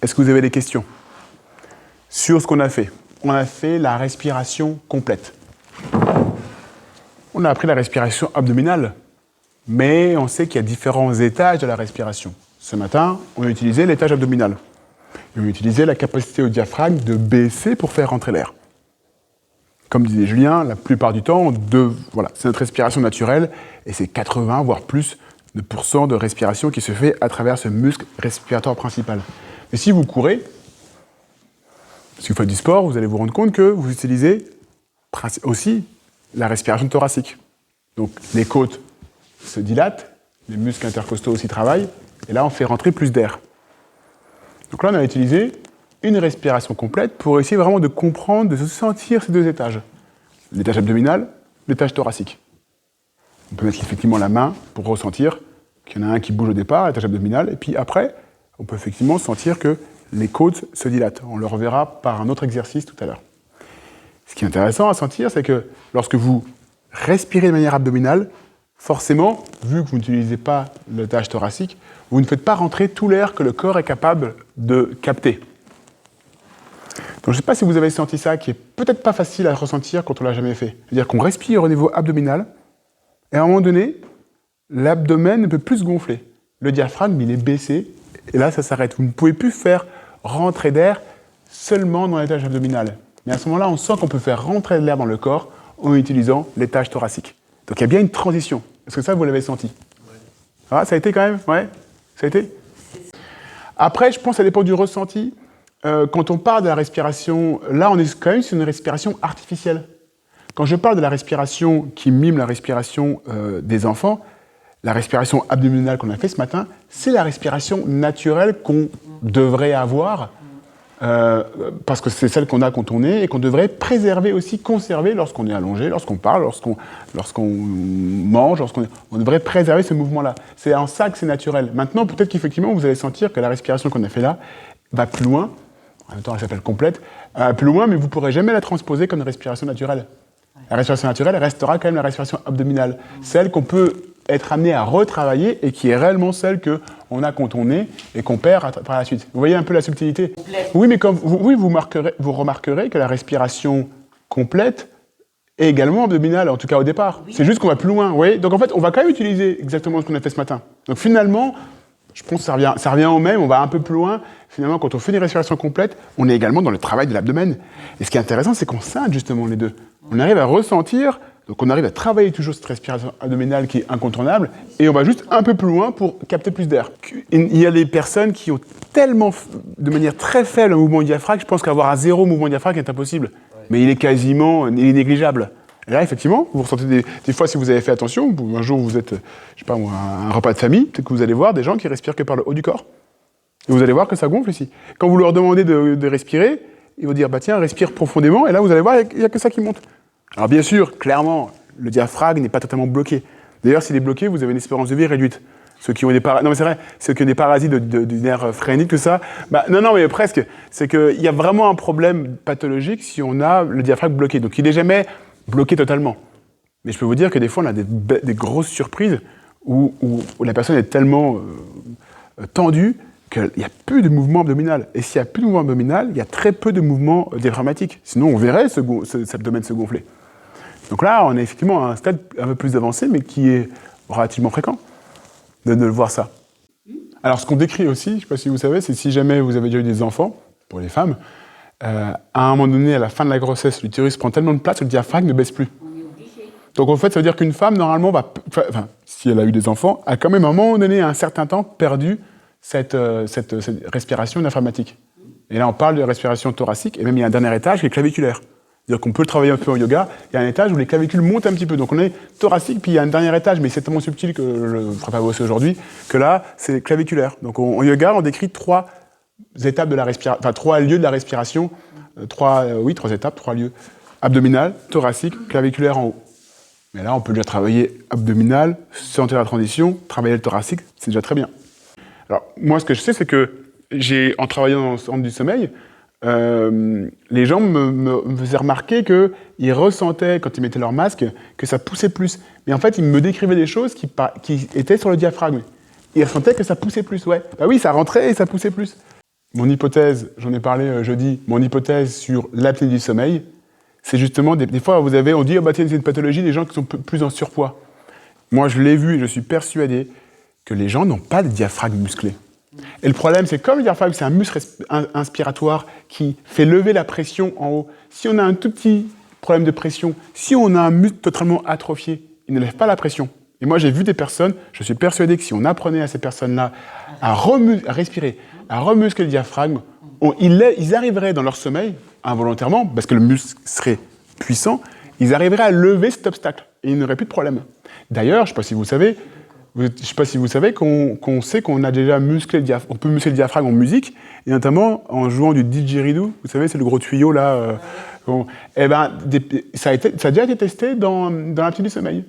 est-ce que vous avez des questions sur ce qu'on a fait? On a fait la respiration complète. On a appris la respiration abdominale, mais on sait qu'il y a différents étages de la respiration. Ce matin, on a utilisé l'étage abdominal. Et on a utilisé la capacité au diaphragme de baisser pour faire rentrer l'air. Comme disait Julien, la plupart du temps, voilà, c'est notre respiration naturelle, et c'est 80 voire plus de pourcents de respiration qui se fait à travers ce muscle respiratoire principal. Mais si vous courez, si vous faites du sport, vous allez vous rendre compte que vous utilisez aussi la respiration thoracique. Donc les côtes se dilatent, les muscles intercostaux aussi travaillent, et là on fait rentrer plus d'air. Donc là on a utilisé une respiration complète pour essayer vraiment de comprendre, de se sentir ces deux étages. L'étage abdominal, l'étage thoracique. On peut mettre effectivement la main pour ressentir qu'il y en a un qui bouge au départ, l'étage abdominal, et puis après, on peut effectivement sentir que les côtes se dilatent. On le reverra par un autre exercice tout à l'heure. Ce qui est intéressant à sentir, c'est que lorsque vous respirez de manière abdominale, forcément, vu que vous n'utilisez pas l'étage thoracique, vous ne faites pas rentrer tout l'air que le corps est capable de capter. Donc je ne sais pas si vous avez senti ça, qui est peut-être pas facile à ressentir quand on ne l'a jamais fait. C'est-à-dire qu'on respire au niveau abdominal, et à un moment donné, l'abdomen ne peut plus se gonfler. Le diaphragme, il est baissé, et là, ça s'arrête. Vous ne pouvez plus faire rentrer d'air seulement dans l'étage abdominal. Mais à ce moment-là, on sent qu'on peut faire rentrer de l'air dans le corps en utilisant l'étage thoracique. Donc il y a bien une transition. Est-ce que ça, vous l'avez senti? Ouais. Ah, ça a été quand même? Ouais. Ça a été? Après, je pense que ça dépend du ressenti. Quand on parle de la respiration, là, on est quand même sur une respiration artificielle. Quand je parle de la respiration qui mime la respiration des enfants, la respiration abdominale qu'on a fait ce matin, c'est la respiration naturelle qu'on devrait avoir, parce que c'est celle qu'on a quand on est, et qu'on devrait préserver aussi, conserver lorsqu'on est allongé, lorsqu'on parle, lorsqu'on mange, on devrait préserver ce mouvement-là. C'est en ça que c'est naturel. Maintenant, peut-être qu'effectivement, vous allez sentir que la respiration qu'on a fait là va plus loin, en même temps elle s'appelle complète, plus loin, mais vous ne pourrez jamais la transposer comme une respiration naturelle. La respiration naturelle restera quand même la respiration abdominale, celle qu'on peut être amené à retravailler et qui est réellement celle qu'on a quand on est et qu'on perd par la suite. Vous voyez un peu la subtilité? Oui, mais vous remarquerez que la respiration complète est également abdominale, en tout cas au départ. Oui. C'est juste qu'on va plus loin, vous voyez? Donc en fait, on va quand même utiliser exactement ce qu'on a fait ce matin. Donc finalement, je pense que ça revient au même, on va un peu plus loin. Finalement, quand on fait une respiration complète, on est également dans le travail de l'abdomen. Et ce qui est intéressant, c'est qu'on scinde justement les deux. On arrive à ressentir, donc on arrive à travailler toujours cette respiration abdominale qui est incontournable, et on va juste un peu plus loin pour capter plus d'air. Il y a des personnes qui ont tellement, de manière très faible, un mouvement diaphragme, je pense qu'avoir un zéro mouvement diaphragme est impossible. Ouais. Mais il est négligeable. Et là, effectivement, vous ressentez des fois, si vous avez fait attention, un jour vous êtes, je sais pas, un repas de famille, peut-être que vous allez voir des gens qui respirent que par le haut du corps. Et vous allez voir que ça gonfle ici. Quand vous leur demandez de respirer, ils vont dire, bah tiens, respire profondément, et là, vous allez voir, il n'y a que ça qui monte. Alors bien sûr, clairement, le diaphragme n'est pas totalement bloqué. D'ailleurs, s'il est bloqué, vous avez une espérance de vie réduite. Ceux qui ont des parasites, non mais c'est vrai, ceux qui ont des parasites du nerf phrénique, tout ça, bah non mais presque. C'est qu'il y a vraiment un problème pathologique si on a le diaphragme bloqué. Donc il n'est jamais bloqué totalement. Mais je peux vous dire que des fois, on a des grosses surprises où la personne est tellement tendue qu'il n'y a plus de mouvement abdominal. Et s'il n'y a plus de mouvement abdominal, il y a très peu de mouvement diaphragmatique. Sinon, on verrait cet abdomen se gonfler. Donc là, on est effectivement à un stade un peu plus avancé, mais qui est relativement fréquent de voir ça. Alors, ce qu'on décrit aussi, je ne sais pas si vous savez, c'est si jamais vous avez déjà eu des enfants, pour les femmes, à un moment donné, à la fin de la grossesse, l'utérus prend tellement de place que le diaphragme ne baisse plus. Donc en fait, ça veut dire qu'une femme, normalement, si elle a eu des enfants, a quand même à un moment donné, à un certain temps, perdu cette respiration diaphragmatique. Et là, on parle de respiration thoracique, et même il y a un dernier étage qui est claviculaire. C'est-à-dire qu'on peut le travailler un peu en yoga, il y a un étage où les clavicules montent un petit peu. Donc on est thoracique, puis il y a un dernier étage, mais c'est tellement subtil que je ne ferai pas bosser aujourd'hui, que là, c'est claviculaire. Donc en yoga, on décrit 3 étapes de la respiration, enfin 3 lieux de la respiration, 3 étapes, 3 lieux. Abdominal, thoracique, claviculaire en haut. Mais là, on peut déjà travailler abdominal, sentir la transition, travailler le thoracique, c'est déjà très bien. Alors, moi, ce que je sais, c'est que en travaillant dans le centre du sommeil, les gens me faisaient remarquer qu'ils ressentaient, quand ils mettaient leur masque, que ça poussait plus. Mais en fait, ils me décrivaient des choses qui étaient sur le diaphragme. Ils ressentaient que ça poussait plus, ouais. Bah oui, ça rentrait et ça poussait plus. Mon hypothèse, j'en ai parlé jeudi, mon hypothèse sur l'apnée du sommeil, c'est justement, des fois, on dit, oh, bah, tiens, c'est une pathologie des gens qui sont plus en surpoids. Moi, je l'ai vu et je suis persuadé que les gens n'ont pas de diaphragme musclé. Et le problème, c'est comme le diaphragme, c'est un muscle inspiratoire qui fait lever la pression en haut. Si on a un tout petit problème de pression, si on a un muscle totalement atrophié, il ne lève pas la pression. Et moi, j'ai vu des personnes, je suis persuadé que si on apprenait à ces personnes-là à respirer, à remuscler le diaphragme, ils arriveraient dans leur sommeil, involontairement, parce que le muscle serait puissant, ils arriveraient à lever cet obstacle. Et ils n'auraient plus de problème. D'ailleurs, je ne sais pas si vous savez qu'on sait qu'on a déjà musclé on peut muscler le diaphragme en musique, et notamment en jouant du didgeridoo. Vous savez, c'est le gros tuyau là. Ça a déjà été testé dans l'apnée du sommeil.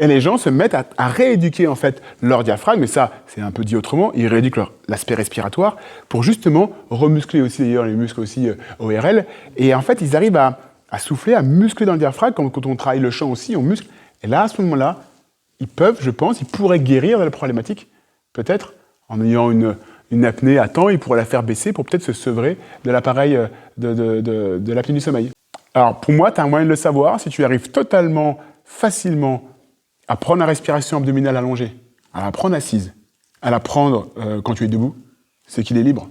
Et les gens se mettent à rééduquer en fait leur diaphragme, et ça, c'est un peu dit autrement, ils rééduquent l'aspect respiratoire pour justement remuscler aussi d'ailleurs les muscles aussi ORL. Et en fait, ils arrivent à souffler, à muscler dans le diaphragme, comme quand on travaille le chant aussi, on muscle. Et là, à ce moment-là, ils pourraient guérir de la problématique, peut-être, en ayant une apnée à temps, ils pourraient la faire baisser pour peut-être se sevrer de l'appareil de l'apnée du sommeil. Alors, pour moi, tu as un moyen de le savoir, si tu arrives totalement, facilement, à prendre la respiration abdominale allongée, à la prendre assise, à la prendre quand tu es debout, c'est qu'il est libre.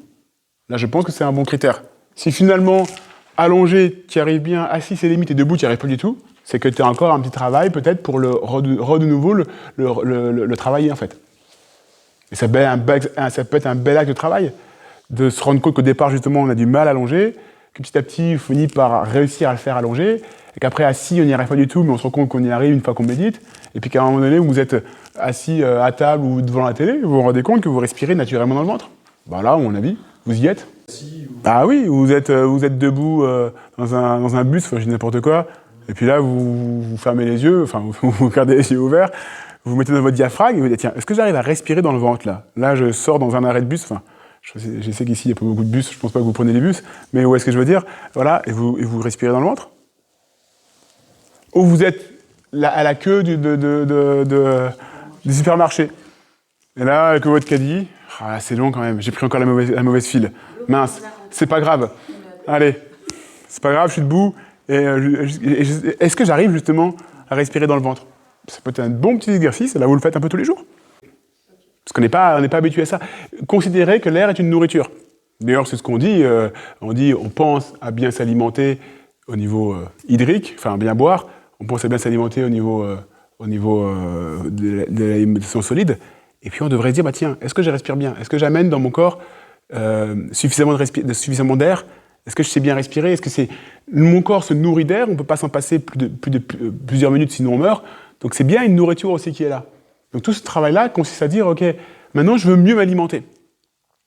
Là, je pense que c'est un bon critère. Si finalement, allongé, tu y arrives bien, assis, c'est limite, et debout, tu n'y arrives pas du tout, c'est que tu as encore un petit travail, peut-être, pour de nouveau le travailler, en fait. Et ça peut être un bel acte de travail, de se rendre compte qu'au départ, justement, on a du mal à allonger, que petit à petit, on finit par réussir à le faire allonger, et qu'après, assis, on n'y arrive pas du tout, mais on se rend compte qu'on y arrive une fois qu'on médite, et puis qu'à un moment donné, où vous êtes assis à table ou devant la télé, vous vous rendez compte que vous respirez naturellement dans le ventre. Ben là, à mon avis, vous y êtes. Ah oui, vous êtes debout dans un bus, enfin, je dis n'importe quoi, et puis là, vous fermez les yeux, enfin, vous gardez les yeux ouverts, vous mettez dans votre diaphragme, et vous dites, tiens, est-ce que j'arrive à respirer dans le ventre, là ? Là, je sors dans un arrêt de bus, enfin, je sais qu'ici, il n'y a pas beaucoup de bus, je pense pas que vous prenez les bus, mais où est-ce que je veux dire ? Voilà, et vous respirez dans le ventre ? Ou vous êtes à la queue du supermarché. Et là, avec votre caddie, c'est long quand même, j'ai pris encore la mauvaise file. Mince, c'est pas grave. Allez, c'est pas grave, je suis debout. Est-ce que j'arrive justement à respirer dans le ventre ? Ça peut être un bon petit exercice, là vous le faites un peu tous les jours. Parce qu'on n'est pas habitué à ça. Considérez que l'air est une nourriture. D'ailleurs, c'est ce qu'on dit. On pense à bien s'alimenter au niveau hydrique, enfin bien boire. On pense à bien s'alimenter au niveau de l'alimentation solide. Et puis on devrait se dire, bah tiens, est-ce que je respire bien ? Est-ce que j'amène dans mon corps suffisamment d'air ? Est-ce que je sais bien respirer ? Est-ce que mon corps se nourrit d'air ? On ne peut pas s'en passer plusieurs minutes, sinon on meurt. Donc c'est bien une nourriture aussi qui est là. Donc tout ce travail-là consiste à dire, ok, maintenant je veux mieux m'alimenter.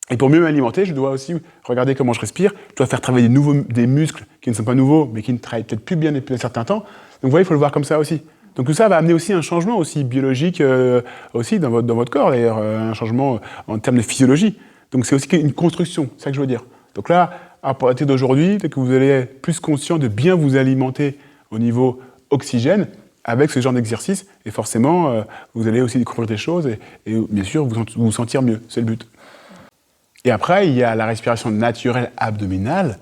Et pour mieux m'alimenter, je dois aussi regarder comment je respire. Je dois faire travailler des muscles qui ne sont pas nouveaux, mais qui ne travaillent peut-être plus bien depuis un certain temps. Donc vous voyez, il faut le voir comme ça aussi. Donc tout ça va amener aussi un changement aussi biologique aussi dans votre corps, d'ailleurs, un changement en termes de physiologie. Donc c'est aussi une construction, c'est ça que je veux dire. Donc là, à partir d'aujourd'hui, dès que vous allez être plus conscient de bien vous alimenter au niveau oxygène, avec ce genre d'exercice, et forcément, vous allez aussi découvrir des choses et bien sûr, vous sentir mieux, c'est le but. Et après, il y a la respiration naturelle abdominale,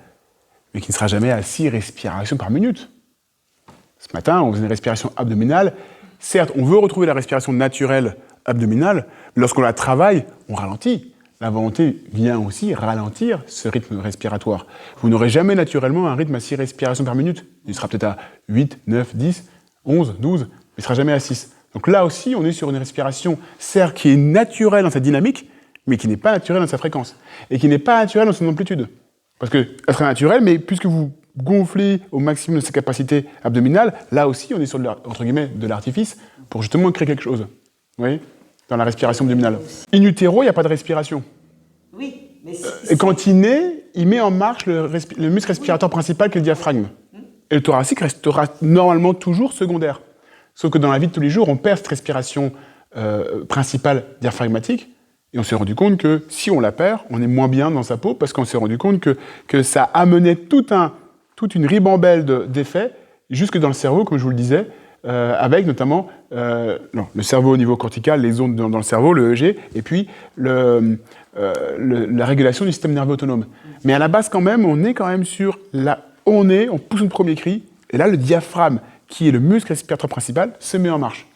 mais qui ne sera jamais à 6 respirations par minute. Ce matin, on faisait une respiration abdominale. Certes, on veut retrouver la respiration naturelle abdominale, mais lorsqu'on la travaille, on ralentit. La volonté vient aussi ralentir ce rythme respiratoire. Vous n'aurez jamais naturellement un rythme à 6 respirations par minute. Il sera peut-être à 8, 9, 10, 11, 12, mais il ne sera jamais à 6. Donc là aussi, on est sur une respiration, certes, qui est naturelle dans sa dynamique, mais qui n'est pas naturelle dans sa fréquence. Et qui n'est pas naturelle dans son amplitude. Parce qu'elle serait naturelle, mais puisque vous gonflez au maximum de ses capacités abdominales, là aussi, on est sur entre guillemets, de l'artifice pour justement créer quelque chose. Vous voyez ? Dans la respiration abdominale. In utero, il n'y a pas de respiration. Oui, mais et quand il naît, il met en marche le muscle respiratoire principal qui est le diaphragme. Et le thoracique restera normalement toujours secondaire. Sauf que dans la vie de tous les jours, on perd cette respiration principale diaphragmatique, et on s'est rendu compte que si on la perd, on est moins bien dans sa peau, parce qu'on s'est rendu compte que ça amenait toute une ribambelle d'effets, jusque dans le cerveau, comme je vous le disais, avec notamment le cerveau au niveau cortical, les ondes dans le cerveau, le EEG, et puis la régulation du système nerveux autonome. Mais à la base, quand même, on est quand même sur on pousse notre premier cri, et là, le diaphragme, qui est le muscle respiratoire principal, se met en marche,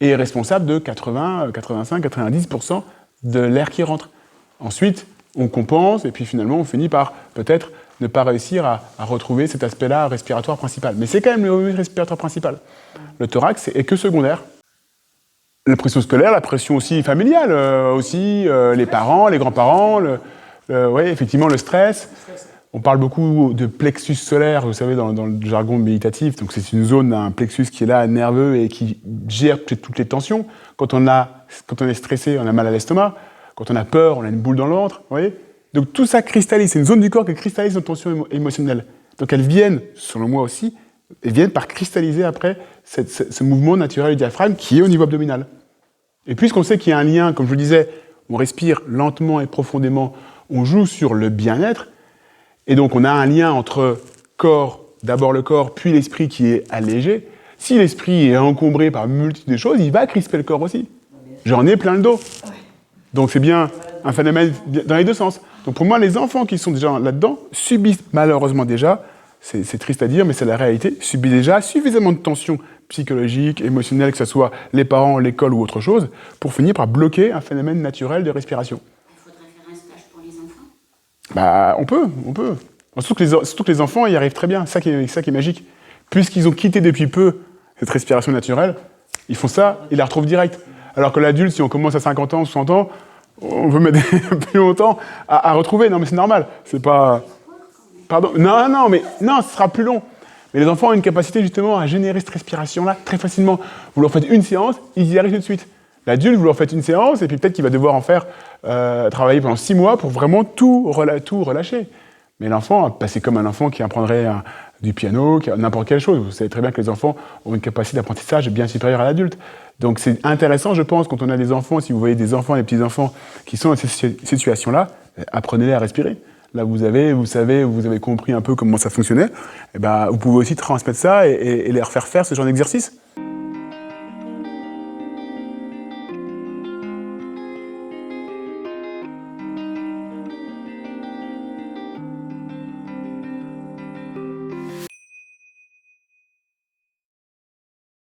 et est responsable de 80, 85, 90% de l'air qui rentre. Ensuite, on compense, et puis finalement, on finit par peut-être ne pas réussir à retrouver cet aspect-là respiratoire principal. Mais c'est quand même le muscle respiratoire principal. Le thorax est que secondaire. La pression scolaire, la pression aussi familiale, les parents, les grands-parents, effectivement le stress. On parle beaucoup de plexus solaire, vous savez, dans le jargon méditatif. Donc c'est une zone, un plexus qui est là, nerveux, et qui gère toutes les tensions. Quand on est stressé, on a mal à l'estomac. Quand on a peur, on a une boule dans le ventre. Vous voyez ? Donc tout ça cristallise. C'est une zone du corps qui cristallise nos tensions émotionnelles. Donc elles viennent, selon moi aussi, par cristalliser après ce mouvement naturel du diaphragme qui est au niveau abdominal. Et puisqu'on sait qu'il y a un lien, comme je vous le disais, on respire lentement et profondément, on joue sur le bien-être, et donc on a un lien entre corps, d'abord le corps, puis l'esprit qui est allégé. Si l'esprit est encombré par multitude de choses, il va crisper le corps aussi. J'en ai plein le dos. Donc c'est bien un phénomène dans les deux sens. Donc pour moi, les enfants qui sont déjà là-dedans subissent malheureusement déjà, c'est triste à dire, mais c'est la réalité, subissent déjà suffisamment de tensions psychologiques, émotionnelles, que ce soit les parents, l'école ou autre chose, pour finir par bloquer un phénomène naturel de respiration. Il faudrait faire un stage pour les enfants. On peut. Surtout que les enfants y arrivent très bien, ça qui est magique. Puisqu'ils ont quitté depuis peu cette respiration naturelle, ils font ça, ils la retrouvent direct. Alors que l'adulte, si on commence à 50 ans, 60 ans, on veut mettre plus longtemps à retrouver. Non, mais c'est normal. C'est pas... Pardon. Non, ce sera plus long. Mais les enfants ont une capacité justement à générer cette respiration-là très facilement. Vous leur faites une séance, ils y arrivent tout de suite. L'adulte, vous leur faites une séance, et puis peut-être qu'il va devoir en faire travailler pendant 6 mois pour vraiment tout relâcher. Mais l'enfant, c'est comme un enfant qui apprendrait du piano, n'importe quelle chose. Vous savez très bien que les enfants ont une capacité d'apprentissage bien supérieure à l'adulte. Donc c'est intéressant, je pense, quand on a des enfants, si vous voyez des enfants, des petits-enfants qui sont dans cette situation-là, apprenez-les à respirer. Là, vous avez compris un peu comment ça fonctionnait. Et vous pouvez aussi transmettre ça et leur faire faire ce genre d'exercice.